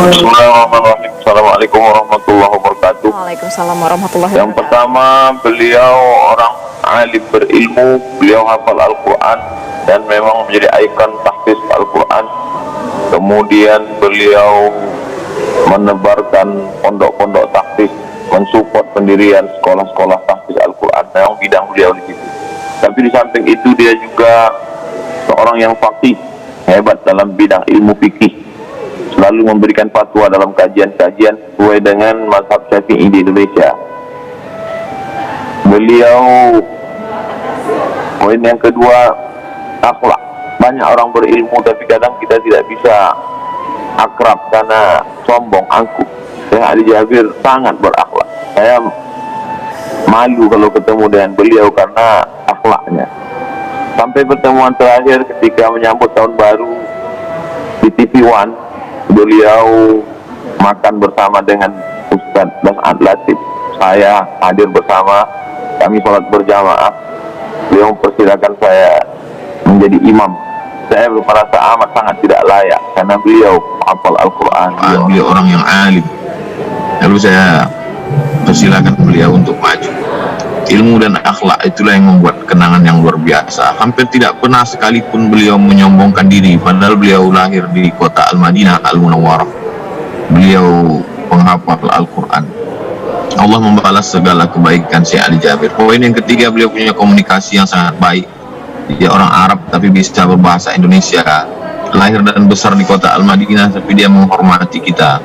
Bismillahirrahmanirrahim. Assalamualaikum warahmatullahi wabarakatuh. Waalaikumsalam warahmatullahi Yang wabarakatuh. pertama, beliau orang alim berilmu, beliau hafal Al-Quran dan memang menjadi ikon tahfiz Al-Quran. Kemudian beliau menebarkan pondok-pondok tahfiz, mensupport pendirian sekolah-sekolah tahfiz Al-Quran. Memang bidang beliau di situ. Tapi di samping itu dia juga seorang yang faqih, hebat dalam bidang ilmu fikih, selalu memberikan fatwa dalam kajian-kajian sesuai dengan mazhab Syafi'i di Indonesia. Beliau, poin yang kedua, akhlak. Banyak orang berilmu tapi kadang kita tidak bisa akrab karena sombong, angkuh. Syekh Ali Jabir sangat berakhlak. Saya malu kalau ketemu dengan beliau karena akhlaknya. Sampai pertemuan terakhir ketika menyambut tahun baru di TV One, beliau makan bersama dengan Ustaz Das'ad Latif. Saya hadir bersama, kami sholat berjamaah. Beliau mempersilakan saya menjadi imam. Saya merasa amat sangat tidak layak karena beliau hafal Al-Quran. Beliau orang yang alim. Lalu saya persilakan beliau untuk maju. Ilmu dan akhlak itulah yang membuat kenangan yang luar biasa. Hampir tidak pernah sekalipun beliau menyombongkan diri, padahal beliau lahir di kota Al-Madinah Al-Munawwarah. Beliau penghafal Al-Quran. Allah membalas segala kebaikan Syekh Ali Jabir. Poin yang ketiga, beliau punya komunikasi yang sangat baik. Dia orang Arab tapi bisa berbahasa Indonesia. Lahir dan besar di kota Al-Madinah tapi dia menghormati kita.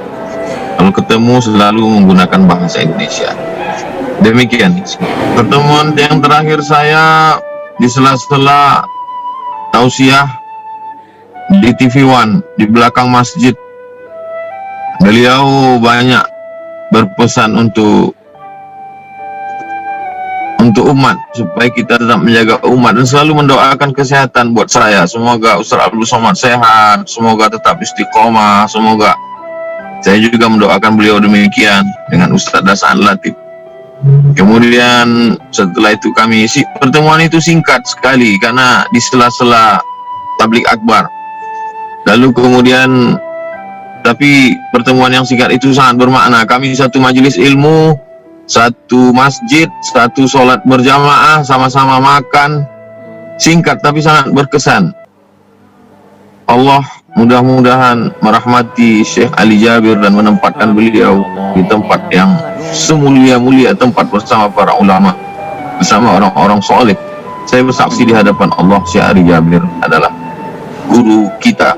Kalau ketemu selalu menggunakan bahasa Indonesia. Demikian pertemuan yang terakhir saya di sela-sela tausiah di TV One di belakang masjid. Beliau banyak berpesan untuk umat supaya kita tetap menjaga umat dan selalu mendoakan kesehatan buat saya. Semoga Ustaz Abdul Somad sehat, semoga tetap istiqomah, semoga saya juga mendoakan beliau demikian dengan Ustaz Das'ad Latif. Kemudian setelah itu pertemuan itu singkat sekali karena di sela-sela tablik akbar. Lalu kemudian tapi pertemuan yang singkat itu sangat bermakna. Kami satu majelis ilmu, satu masjid, satu sholat berjamaah, sama-sama makan. Singkat tapi sangat berkesan. Allah mudah-mudahan merahmati Syekh Ali Jabir dan menempatkan beliau di tempat yang semulia-mulia tempat bersama para ulama, bersama orang-orang soleh. Saya bersaksi di hadapan Allah, Syekh Ali Jabir adalah guru kita.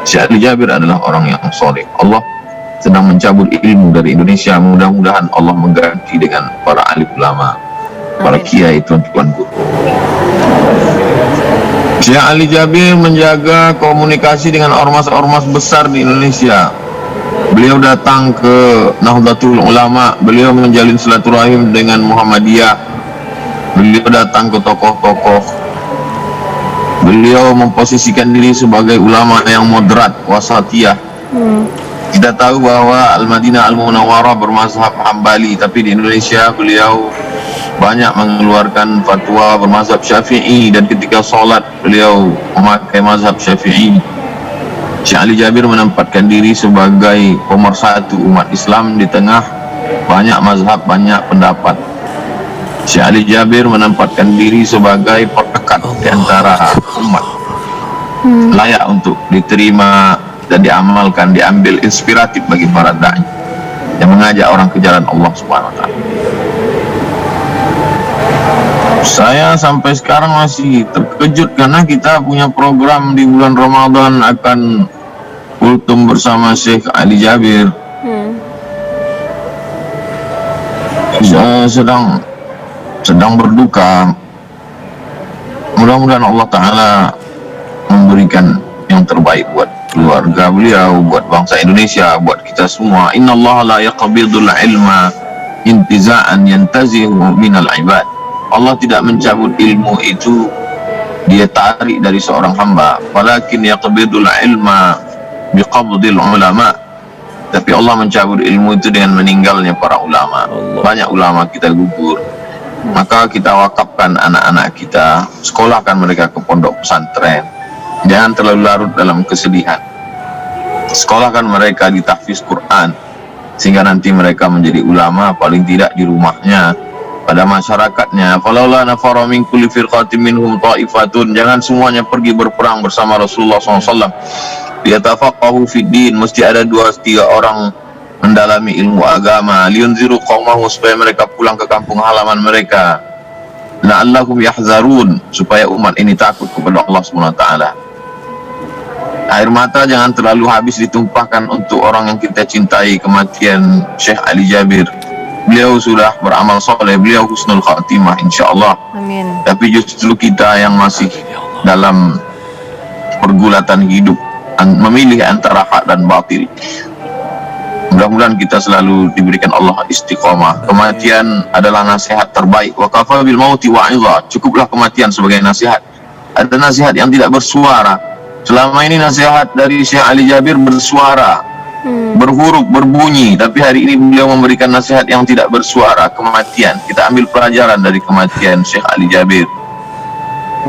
Syekh Ali Jabir adalah orang yang soleh. Allah sedang mencabut ilmu dari Indonesia. Mudah-mudahan Allah mengganti dengan para alim ulama, para kiai, tuan-tuan guru. Syekh Ali Jabir menjaga komunikasi dengan ormas-ormas besar di Indonesia. Beliau datang ke Nahdlatul Ulama, beliau menjalin silaturahim dengan Muhammadiyah. Beliau datang ke tokoh-tokoh. Beliau memposisikan diri sebagai ulama yang moderat, wasatiyah. Kita tahu bahwa Al-Madinah Al-Munawwarah bermazhab Hambali, tapi di Indonesia beliau banyak mengeluarkan fatwa bermazhab Syafi'i dan ketika sholat beliau memakai mazhab Syafi'i. Syekh Ali Jabir menempatkan diri sebagai pemersatu umat Islam di tengah banyak mazhab, banyak pendapat. Syekh Ali Jabir menempatkan diri sebagai perekat di antara umat, layak untuk diterima dan diamalkan, diambil inspiratif bagi para da'i yang mengajak orang ke jalan Allah Subhanahu wa Ta'ala. Saya sampai sekarang masih terkejut karena kita punya program di bulan Ramadan akan kultum bersama Syekh Ali Jabir. Saya sedang berduka. Mudah-mudahan Allah Ta'ala memberikan yang terbaik buat keluarga beliau, buat bangsa Indonesia, buat kita semua. Innallaha la yaqbidul ilma intiza'an yantazihu minal ibad. Allah tidak mencabut ilmu itu dia tarik dari seorang hamba, walakin yaqbidul ilma biqabdil ulama. Tapi Allah mencabut ilmu itu dengan meninggalnya para ulama. Banyak ulama kita gugur. Maka kita wakafkan anak-anak kita, sekolahkan mereka ke pondok pesantren. Jangan terlalu larut dalam kesedihan. sekolahkan mereka di tahfiz Quran, sehingga nanti mereka menjadi ulama paling tidak di rumahnya, pada masyarakatnya. Falaula nafara min kulli firqatin minhum ta'ifatun, jangan semuanya pergi berperang bersama Rasulullah SAW. Liyatafaqahu fid din, mesti ada 2-3 orang mendalami ilmu agama. Liunziru qaumahu, supaya mereka pulang ke kampung halaman mereka. La'allahum yahzarun, supaya umat ini takut kepada Allah SWT. Air mata jangan terlalu habis ditumpahkan untuk orang yang kita cintai. Kematian Syekh Ali Jabir, beliau sudah beramal soleh, beliau husnul khatimah insyaallah. Amin. Tapi justru kita yang masih dalam pergulatan hidup, memilih antara hak dan batil. Mudah-mudahan kita selalu diberikan Allah istiqomah. Kematian adalah nasihat terbaik. Wa kafa bil mauti wa'idha, cukuplah kematian sebagai nasihat. Ada nasihat yang tidak bersuara. Selama ini nasihat dari Syekh Ali Jabir bersuara, berhuruf, berbunyi. Tapi hari ini beliau memberikan nasihat yang tidak bersuara, kematian. Kita ambil pelajaran dari kematian Syekh Ali Jabir,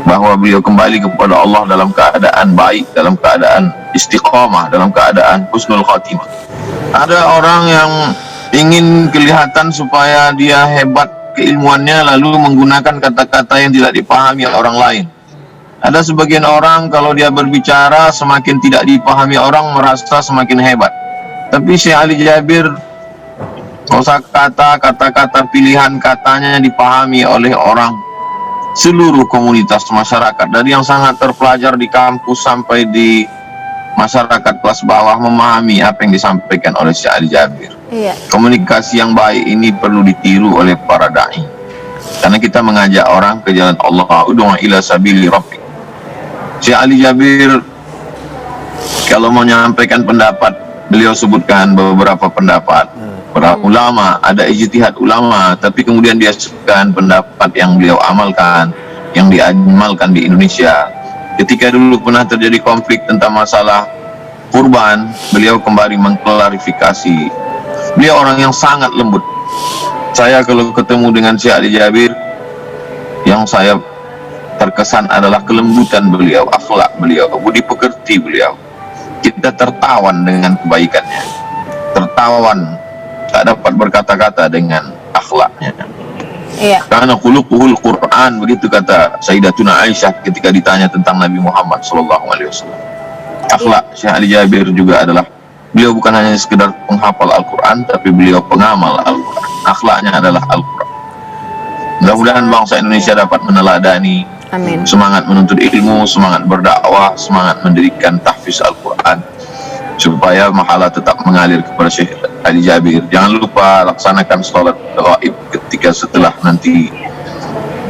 bahwa beliau kembali kepada Allah dalam keadaan baik, dalam keadaan istiqamah, dalam keadaan husnul khatimah. Ada orang yang ingin kelihatan supaya dia hebat keilmuannya, lalu menggunakan kata-kata yang tidak dipahami orang lain. Ada sebagian orang kalau dia berbicara semakin tidak dipahami orang, merasa semakin hebat. Tapi Syekh Ali Jabir, kata-kata pilihan katanya dipahami oleh orang seluruh komunitas masyarakat, dari yang sangat terpelajar di kampus sampai di masyarakat kelas bawah memahami apa yang disampaikan oleh Syekh Ali Jabir. Iya. Komunikasi yang baik ini perlu ditiru oleh para dai, karena kita mengajak orang ke jalan Allah. Ud'u ila sabili rabbik. Syekh Ali Jabir kalau mau menyampaikan pendapat, beliau sebutkan beberapa pendapat para ulama, ada ijtihad ulama, tapi kemudian dia sebutkan pendapat yang beliau amalkan, yang diamalkan di Indonesia. Ketika dulu pernah terjadi konflik tentang masalah kurban, beliau kembali mengklarifikasi. Beliau orang yang sangat lembut. Saya kalau ketemu dengan Syekh Ali Jabir, yang saya terkesan adalah kelembutan beliau, akhlak beliau, budi pekerti beliau. Kita tertawan dengan kebaikannya, tertawan, tak dapat berkata-kata dengan akhlaknya. Iya. Karena khuluquhul Quran, begitu kata Sayyidatuna Aisyah ketika ditanya tentang Nabi Muhammad SAW. Akhlak Syekh Ali Jabir juga adalah, beliau bukan hanya sekedar penghafal Al-Quran, tapi beliau pengamal Al-Quran. Akhlaknya adalah Al-Quran. Mudah-mudahan bangsa Indonesia dapat meneladani. Amin. Semangat menuntut ilmu, semangat berdakwah, semangat mendirikan tahfiz Al-Quran, supaya mahala tetap mengalir kepada Syekh Ali Jabir. Jangan lupa laksanakan salat gaib ketika setelah nanti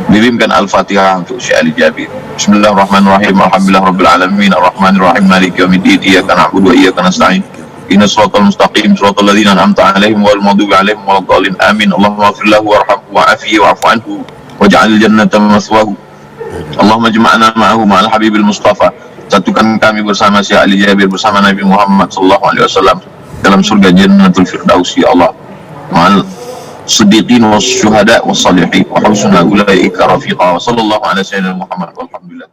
dirimkan Al-Fatihah untuk Syekh Ali Jabir. Bismillahirrahmanirrahim. Alhamdulillahirabbil alamin, arrahmanirrahim, maliki yaumiddin, iyyaka na'budu wa iyyaka nasta'in. Ihdinas siratal mustaqim, siratal ladzina an'amta 'alaihim ghairil maghdubi 'alaihim waladdallin. Amin. Allahumma ighfir lahu warhamhu wa'afihi wa'fu anhu waj'alil jannata maswahu. Allahumma jama'na ma'ahu ma'al habibil mustafa. Satukan kami bersama Syekh Ali Jabir bersama Nabi Muhammad SAW dalam surga Jannatul Firdaus, ya Allah, ma'al siddiqin was syuhada was salihin wa husna ulaika rafiqa. Wa sallallahu ala sayyidina Muhammad walhamdulillah.